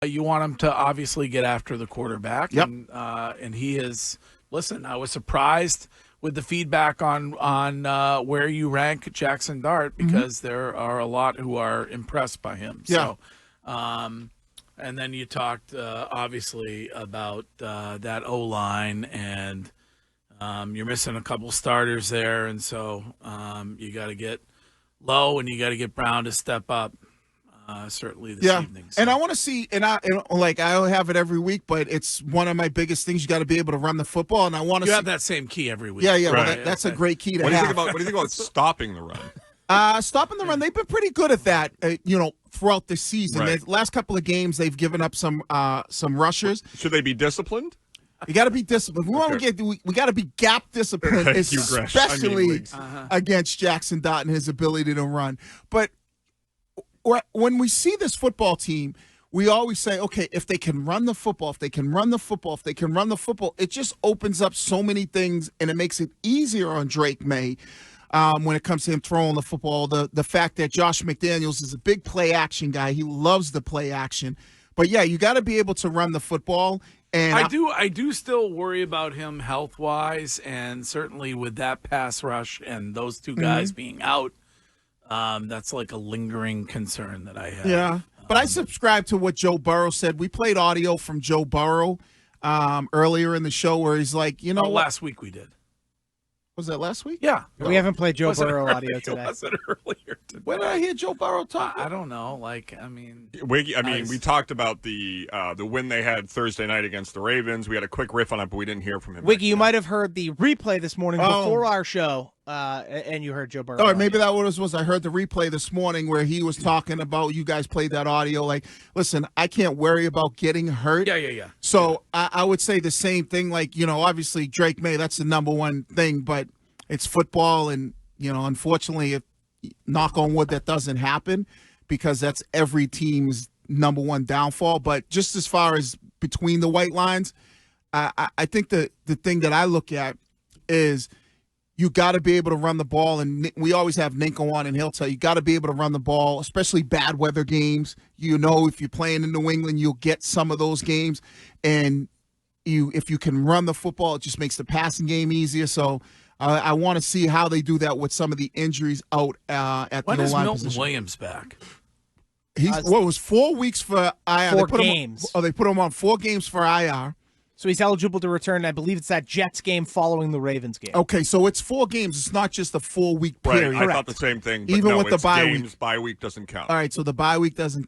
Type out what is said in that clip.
You want him to obviously get after the quarterback. Yep. And he is. Listen, I was surprised with the feedback on where you rank Jackson Dart because there are a lot who are impressed by him. Yeah. So, and then you talked obviously about that O-line, and you're missing a couple starters there, and so you got to get Lowe and you got to get Brown to step up. Certainly this evening. So. And I want to see, I have it every week, but it's one of my biggest things. You got to be able to run the football, and I want to. You have that same key every week. Yeah. Right. Well, that's a great key to What do you have. think about stopping the run? Stopping the run, they've been pretty good at that. Throughout the season. Right. The last couple of games, they've given up some rushers. Should they be disciplined? You got to be disciplined. We got to be gap disciplined, Thank you, Gresh. especially against Jackson Dart and his ability to run. But when we see this football team, we always say, okay, if they can run the football, it just opens up so many things, and it makes it easier on Drake Maye when it comes to him throwing the football. The fact that Josh McDaniels is a big play action guy. He loves the play action. But, yeah, you got to be able to run the football. And I do still worry about him health-wise, and certainly with that pass rush and those two guys being out, that's like a lingering concern that I have. Yeah, but I subscribe to what Joe Burrow said. We played audio from Joe Burrow earlier in the show where he's like, last week we did. Was that last week? Yeah. We haven't played Joe Burrow audio today. Was it earlier today? When did I hear Joe Burrow talk? I don't know. Wiggy, we talked about the win they had Thursday night against the Ravens. We had a quick riff on it, but we didn't hear from him. Wiggy, you might have heard the replay this morning before our show, and you heard Joe Burrow. All right, maybe that was I heard the replay this morning where he was talking about, you guys played that audio. Like, listen, I can't worry about getting hurt. Yeah. So I would say the same thing. Like, obviously Drake Maye, that's the number one thing, but it's football, and unfortunately, if knock on wood, that doesn't happen because that's every team's number one downfall. But just as far as between the white lines, I think the thing that I look at is you got to be able to run the ball, and we always have Ninko on, and he'll tell you got to be able to run the ball, especially bad weather games. If you're playing in New England, you'll get some of those games, and if you can run the football, it just makes the passing game easier. So I want to see how they do that with some of the injuries out at the when is O-line Milton position. Williams back? It was 4 weeks for IR. 4 games. They put him on 4 games for IR. So he's eligible to return. I believe it's that Jets game following the Ravens game. Okay, so it's 4 games. It's not just a 4-week period. Right, I thought the same thing. But Even no, with the it's bye games, week. bye week doesn't count. All right, so the bye week doesn't